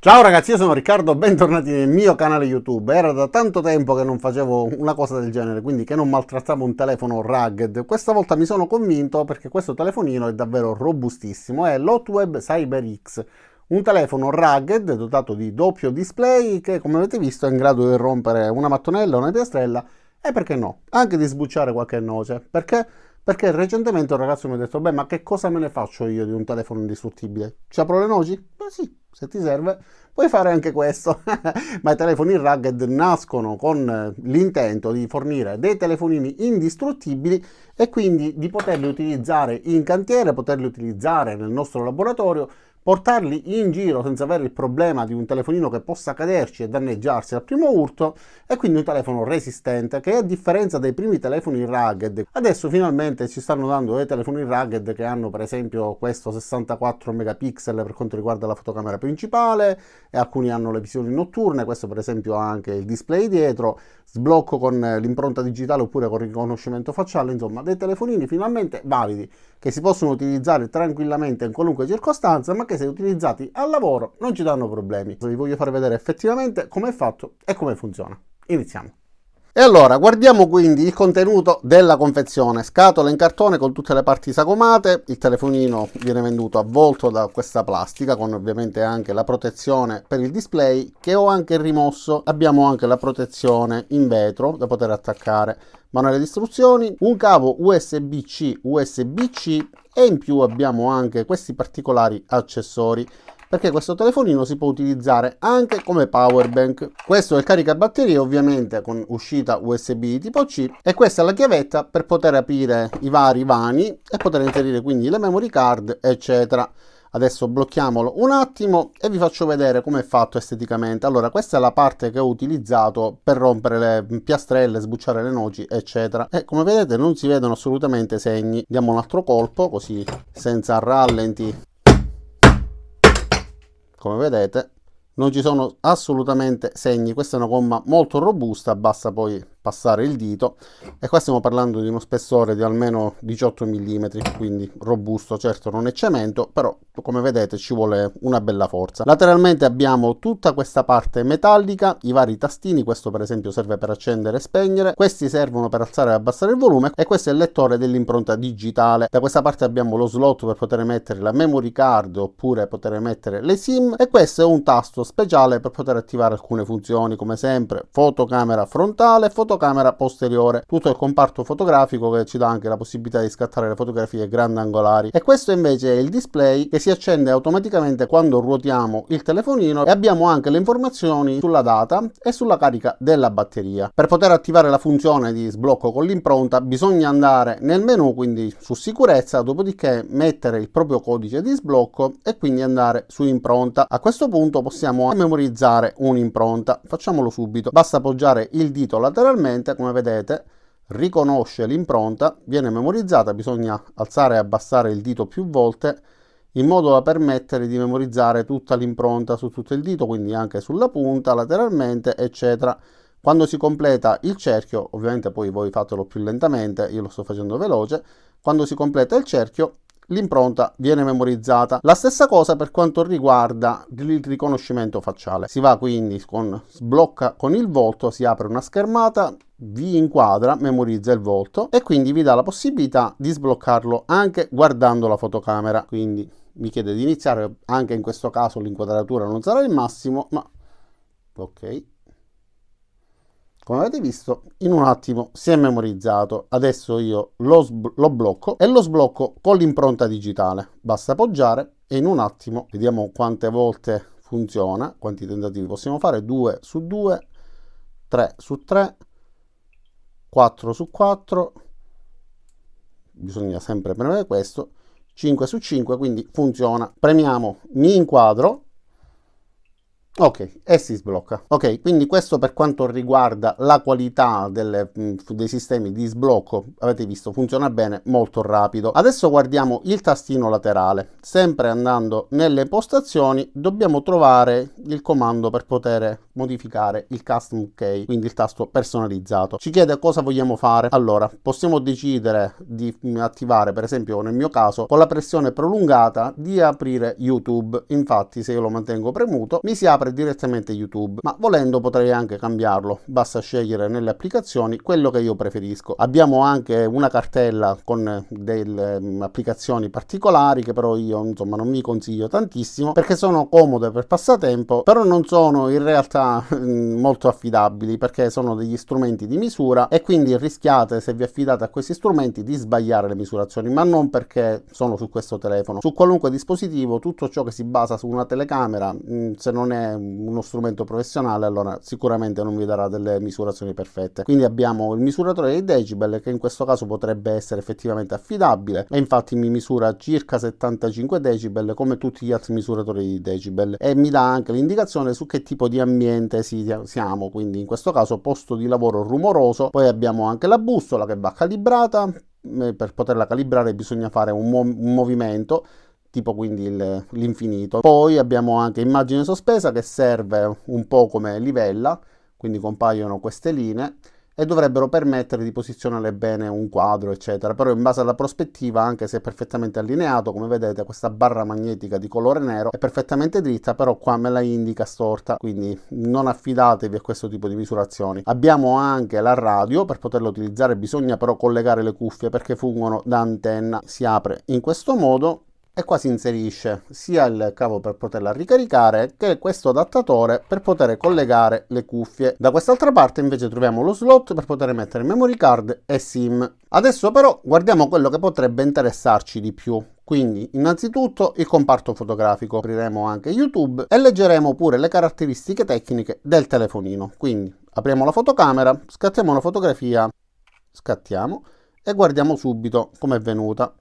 Ciao ragazzi, io sono Riccardo, bentornati nel mio canale YouTube. Era da tanto tempo che non facevo una cosa del genere, quindi che non maltrattavo un telefono rugged. Questa volta mi sono convinto perché questo telefonino è davvero robustissimo. È l'Hotweb Cyber X, un telefono rugged dotato di doppio display che, come avete visto, è in grado di rompere una mattonella, una piastrella e, perché no, anche di sbucciare qualche noce. Perché? Perché recentemente un ragazzo mi ha detto: beh, ma che cosa me ne faccio io di un telefono indistruttibile? Ci apro le noci? Beh sì, se ti serve puoi fare anche questo. Ma i telefoni rugged nascono con l'intento di fornire dei telefonini indistruttibili e quindi di poterli utilizzare in cantiere, poterli utilizzare nel nostro laboratorio, portarli in giro senza avere il problema di un telefonino che possa caderci e danneggiarsi al primo urto, e quindi un telefono resistente che, a differenza dei primi telefoni rugged, adesso finalmente ci stanno dando dei telefoni rugged che hanno per esempio questo 64 megapixel per quanto riguarda la fotocamera principale, e alcuni hanno le visioni notturne. Questo per esempio ha anche il display dietro, sblocco con l'impronta digitale oppure con riconoscimento facciale. Insomma, dei telefonini finalmente validi che si possono utilizzare tranquillamente in qualunque circostanza, ma che, se utilizzati al lavoro, non ci danno problemi. Vi voglio far vedere effettivamente come è fatto e come funziona. Iniziamo. E allora, guardiamo quindi il contenuto della confezione. Scatola in cartone con tutte le parti sagomate. Il telefonino viene venduto avvolto da questa plastica, con ovviamente anche la protezione per il display, che ho anche rimosso. Abbiamo anche la protezione in vetro da poter attaccare. Manuale di istruzioni, un cavo USB-C, USB-C, e in più abbiamo anche questi particolari accessori, perché questo telefonino si può utilizzare anche come power bank. Questo è il caricabatterie, ovviamente con uscita USB di tipo C, e questa è la chiavetta per poter aprire i vari vani e poter inserire quindi le memory card, eccetera. Adesso blocchiamolo un attimo e vi faccio vedere come è fatto esteticamente. Allora, questa è la parte che ho utilizzato per rompere le piastrelle, sbucciare le noci, eccetera. E come vedete non si vedono assolutamente segni. Diamo un altro colpo, così senza rallenti. Come vedete non ci sono assolutamente segni. Questa è una gomma molto robusta, basta poi passare il dito, e qua stiamo parlando di uno spessore di almeno 18 mm, quindi robusto. Certo non è cemento, però come vedete ci vuole una bella forza. Lateralmente abbiamo tutta questa parte metallica, i vari tastini. Questo per esempio serve per accendere e spegnere, questi servono per alzare e abbassare il volume, e questo è il lettore dell'impronta digitale. Da questa parte abbiamo lo slot per poter mettere la memory card oppure poter mettere le SIM, e questo è un tasto speciale per poter attivare alcune funzioni, come sempre fotocamera frontale, fotocamera posteriore, tutto il comparto fotografico che ci dà anche la possibilità di scattare le fotografie grandangolari. E questo invece è il display che si accende automaticamente quando ruotiamo il telefonino, e abbiamo anche le informazioni sulla data e sulla carica della batteria. Per poter attivare la funzione di sblocco con l'impronta bisogna andare nel menu, quindi su sicurezza, dopodiché mettere il proprio codice di sblocco e quindi andare su impronta. A questo punto possiamo memorizzare un'impronta. Facciamolo subito. Basta appoggiare il dito lateralmente, come vedete riconosce l'impronta, viene memorizzata. Bisogna alzare e abbassare il dito più volte in modo da permettere di memorizzare tutta l'impronta su tutto il dito, quindi anche sulla punta, lateralmente, eccetera. Quando si completa il cerchio, ovviamente poi voi fatelo più lentamente, io lo sto facendo veloce, quando si completa il cerchio l'impronta viene memorizzata. La stessa cosa per quanto riguarda il riconoscimento facciale. Si va quindi con sblocca con il volto, si apre una schermata, vi inquadra, memorizza il volto e quindi vi dà la possibilità di sbloccarlo anche guardando la fotocamera. Quindi mi chiede di iniziare, anche in questo caso l'inquadratura non sarà il massimo, ma ok. Come avete visto, in un attimo si è memorizzato. Adesso io lo blocco, e lo sblocco con l'impronta digitale. Basta appoggiare e in un attimo vediamo quante volte funziona, quanti tentativi possiamo fare. 2 su 2, 3 su 3, 4 su 4. Bisogna sempre premere questo. 5 su 5, quindi funziona. Premiamo mi inquadro. Ok, e si sblocca. Ok, quindi questo per quanto riguarda la qualità dei sistemi di sblocco. Avete visto, funziona bene, molto rapido. Adesso guardiamo il tastino laterale. Sempre andando nelle impostazioni dobbiamo trovare il comando per poter modificare il custom key, quindi il tasto personalizzato. Ci chiede cosa vogliamo fare. Allora, possiamo decidere di attivare, per esempio nel mio caso, con la pressione prolungata di aprire YouTube. Infatti, se io lo mantengo premuto, mi si apre direttamente YouTube, ma volendo potrei anche cambiarlo. Basta scegliere nelle applicazioni quello che io preferisco. Abbiamo anche una cartella con delle applicazioni particolari che però io insomma non vi consiglio tantissimo perché sono comode per passatempo, però non sono in realtà molto affidabili perché sono degli strumenti di misura e quindi rischiate, se vi affidate a questi strumenti, di sbagliare le misurazioni, ma non perché sono su questo telefono. Su qualunque dispositivo tutto ciò che si basa su una telecamera, se non è uno strumento professionale, allora sicuramente non vi darà delle misurazioni perfette. Quindi abbiamo il misuratore dei decibel, che in questo caso potrebbe essere effettivamente affidabile, e infatti mi misura circa 75 decibel come tutti gli altri misuratori di decibel, e mi dà anche l'indicazione su che tipo di ambiente siamo, quindi in questo caso posto di lavoro rumoroso. Poi abbiamo anche la bussola che va calibrata. Per poterla calibrare bisogna fare un movimento tipo, quindi l'infinito. Poi abbiamo anche immagine sospesa, che serve un po' come livella, quindi compaiono queste linee e dovrebbero permettere di posizionare bene un quadro, eccetera. Però in base alla prospettiva, anche se è perfettamente allineato, come vedete questa barra magnetica di colore nero è perfettamente dritta, però qua me la indica storta, quindi non affidatevi a questo tipo di misurazioni. Abbiamo anche la radio. Per poterla utilizzare bisogna però collegare le cuffie perché fungono da antenna. Si apre in questo modo e qua si inserisce sia il cavo per poterla ricaricare che questo adattatore per poter collegare le cuffie. Da quest'altra parte invece troviamo lo slot per poter mettere memory card e SIM. Adesso però guardiamo quello che potrebbe interessarci di più. Quindi innanzitutto il comparto fotografico, apriremo anche YouTube e leggeremo pure le caratteristiche tecniche del telefonino. Quindi apriamo la fotocamera, scattiamo una fotografia, scattiamo e guardiamo subito come è venuta.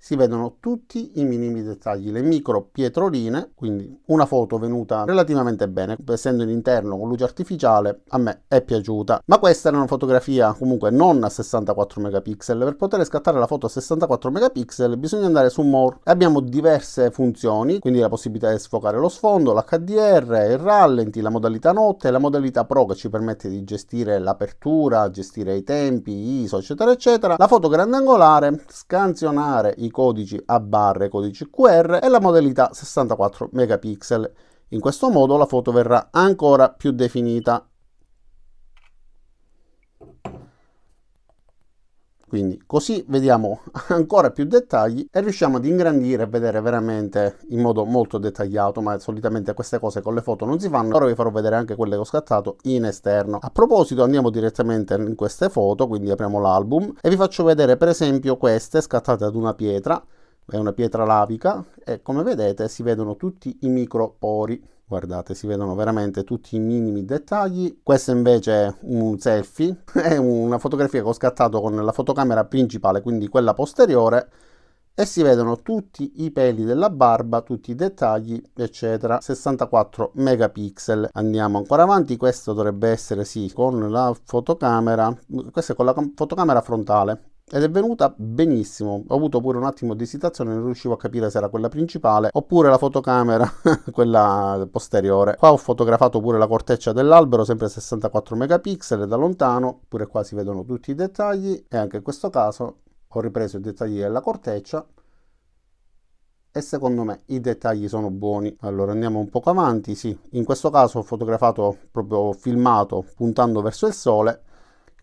Si vedono tutti i minimi dettagli, le micro pietroline, quindi una foto venuta relativamente bene, essendo in interno con luce artificiale a me è piaciuta. Ma questa era una fotografia comunque non a 64 megapixel. Per poter scattare la foto a 64 megapixel bisogna andare su More. Abbiamo diverse funzioni, quindi la possibilità di sfocare lo sfondo, l'HDR, il rallenti, la modalità notte e la modalità Pro, che ci permette di gestire l'apertura, gestire i tempi, ISO, eccetera eccetera, la foto grandangolare, scansionare i codici a barre, codici QR e la modalità 64 megapixel. In questo modo la foto verrà ancora più definita. Quindi così vediamo ancora più dettagli e riusciamo ad ingrandire e vedere veramente in modo molto dettagliato, ma solitamente queste cose con le foto non si fanno. Ora vi farò vedere anche quelle che ho scattato in esterno. A proposito, andiamo direttamente in queste foto, quindi apriamo l'album e vi faccio vedere per esempio queste scattate ad una pietra. È una pietra lavica e come vedete si vedono tutti i micropori. Guardate, si vedono veramente tutti i minimi dettagli. Questo invece è un selfie, è una fotografia che ho scattato con la fotocamera principale, quindi quella posteriore, e si vedono tutti i peli della barba, tutti i dettagli, eccetera. 64 megapixel. Andiamo ancora avanti. Questo dovrebbe essere, sì, con la fotocamera. Questa è con la fotocamera frontale. Ed è venuta benissimo. Ho avuto pure un attimo di esitazione, non riuscivo a capire se era quella principale oppure la fotocamera quella posteriore. Qua ho fotografato pure la corteccia dell'albero, sempre 64 megapixel da lontano, pure qua si vedono tutti i dettagli, e anche in questo caso ho ripreso i dettagli della corteccia e secondo me i dettagli sono buoni. Allora andiamo un poco avanti. Sì, in questo caso ho fotografato, proprio filmato puntando verso il sole.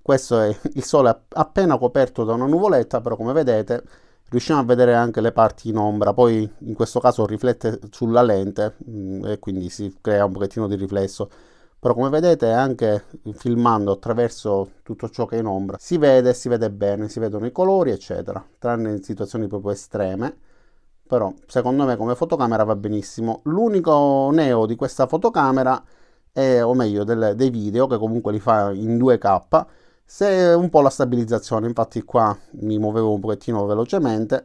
Questo è il sole appena coperto da una nuvoletta, però come vedete riusciamo a vedere anche le parti in ombra. Poi in questo caso riflette sulla lente e quindi si crea un pochettino di riflesso. Però come vedete anche filmando attraverso tutto ciò che è in ombra si vede bene, si vedono i colori eccetera, tranne in situazioni proprio estreme. Però secondo me come fotocamera va benissimo. L'unico neo di questa fotocamera è, o meglio dei video, che comunque li fa in 2K, se è un po' la stabilizzazione. Infatti qua mi muovevo un pochettino velocemente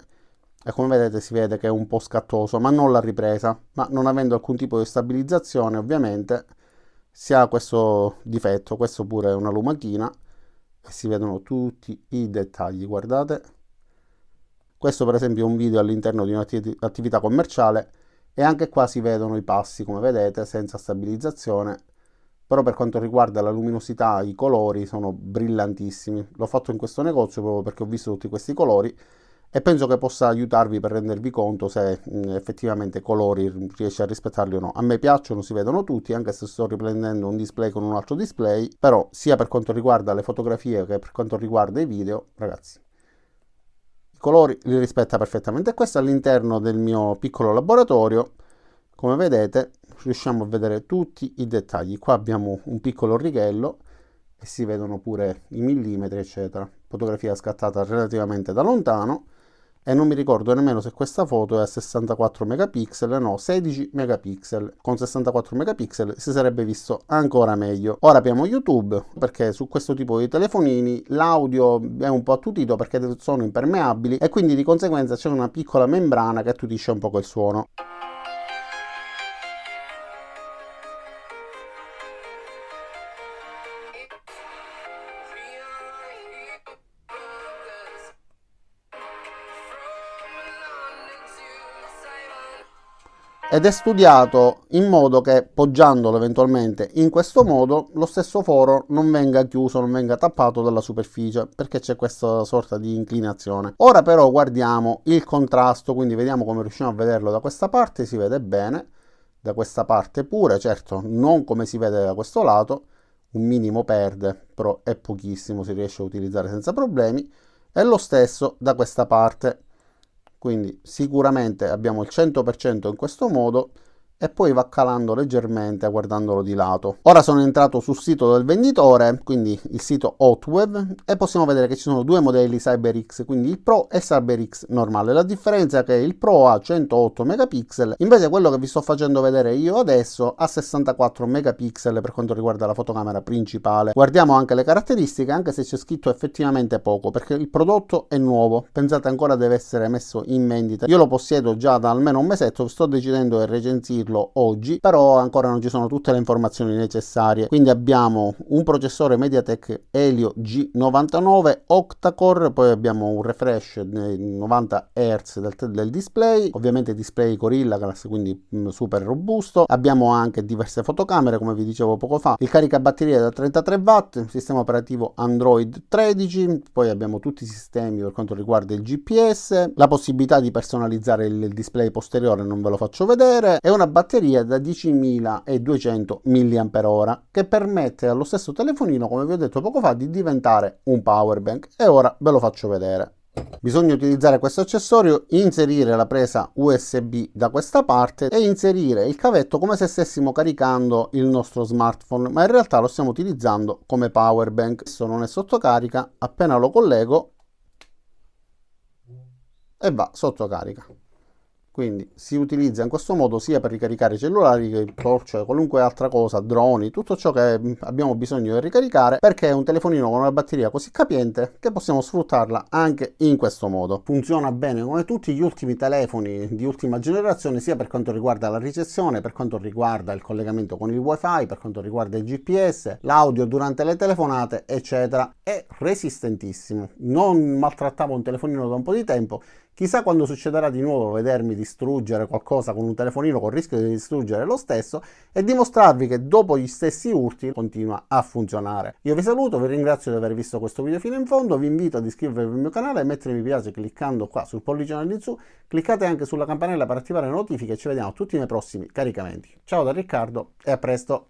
e come vedete si vede che è un po' scattoso, ma non la ripresa. Ma non avendo alcun tipo di stabilizzazione ovviamente si ha questo difetto. Questo pure è una lumachina e si vedono tutti i dettagli, guardate. Questo per esempio è un video all'interno di un'attività commerciale e anche qua si vedono i passi, come vedete, senza stabilizzazione. però per quanto riguarda la luminosità, i colori sono brillantissimi. L'ho fatto in questo negozio proprio perché ho visto tutti questi colori e penso che possa aiutarvi per rendervi conto se effettivamente i colori riesce a rispettarli o no. A me piacciono, si vedono tutti, anche se sto riprendendo un display con un altro display, però sia per quanto riguarda le fotografie che per quanto riguarda i video, ragazzi, i colori li rispetta perfettamente. E questo all'interno del mio piccolo laboratorio, come vedete, riusciamo a vedere tutti i dettagli. Qua abbiamo un piccolo righello e si vedono pure i millimetri, eccetera. Fotografia scattata relativamente da lontano. E non mi ricordo nemmeno se questa foto è a 64 megapixel, no, 16 megapixel. Con 64 megapixel si sarebbe visto ancora meglio. Ora apriamo YouTube, perché su questo tipo di telefonini l'audio è un po' attutito perché sono impermeabili e quindi di conseguenza c'è una piccola membrana che attutisce un po' il suono. Ed è studiato in modo che poggiandolo eventualmente in questo modo lo stesso foro non venga chiuso, non venga tappato dalla superficie, perché c'è questa sorta di inclinazione. Ora però guardiamo il contrasto, quindi vediamo come riusciamo a vederlo. Da questa parte si vede bene, da questa parte pure, certo non come si vede da questo lato, un minimo perde, però è pochissimo, si riesce a utilizzare senza problemi, e lo stesso da questa parte. Quindi sicuramente abbiamo il 100% in questo modo e poi va calando leggermente guardandolo di lato. Ora sono entrato sul sito del venditore, quindi il sito Hotweb, e possiamo vedere che ci sono due modelli CyberX, quindi il Pro e il CyberX normale. La differenza è che il Pro ha 108 megapixel, invece quello che vi sto facendo vedere io adesso ha 64 megapixel per quanto riguarda la fotocamera principale. Guardiamo anche le caratteristiche, anche se c'è scritto effettivamente poco, perché il prodotto è nuovo, pensate ancora deve essere messo in vendita. Io lo possiedo già da almeno un mesetto, sto decidendo di recensirlo oggi, però ancora non ci sono tutte le informazioni necessarie. Quindi abbiamo un processore MediaTek Helio G99 octa-core, poi abbiamo un refresh 90 Hz del display, ovviamente display Gorilla Glass, quindi super robusto. Abbiamo anche diverse fotocamere, come vi dicevo poco fa, il caricabatterie da 33 watt, sistema operativo Android 13, poi abbiamo tutti i sistemi per quanto riguarda il GPS, la possibilità di personalizzare il display posteriore non ve lo faccio vedere, e una batteria da 10.200 mAh che permette allo stesso telefonino, come vi ho detto poco fa, di diventare un power bank, e ora ve lo faccio vedere. Bisogna utilizzare questo accessorio, inserire la presa USB da questa parte e inserire il cavetto come se stessimo caricando il nostro smartphone, ma in realtà lo stiamo utilizzando come power bank. Adesso non è sotto carica, appena lo collego e va sotto carica. Quindi si utilizza in questo modo sia per ricaricare i cellulari che torce, qualunque altra cosa, droni, tutto ciò che abbiamo bisogno di ricaricare, perché è un telefonino con una batteria così capiente che possiamo sfruttarla anche in questo modo. Funziona bene come tutti gli ultimi telefoni di ultima generazione, sia per quanto riguarda la ricezione, per quanto riguarda il collegamento con il wifi, per quanto riguarda il GPS, l'audio durante le telefonate, eccetera. È resistentissimo. Non maltrattavo un telefonino da un po' di tempo. Chissà quando succederà di nuovo vedermi distruggere qualcosa con un telefonino con il rischio di distruggere lo stesso e dimostrarvi che dopo gli stessi urti continua a funzionare. Io vi saluto, vi ringrazio di aver visto questo video fino in fondo, vi invito ad iscrivervi al mio canale e mettere mi piace cliccando qua sul pollicione di su, cliccate anche sulla campanella per attivare le notifiche e ci vediamo a tutti i miei prossimi caricamenti. Ciao da Riccardo e a presto!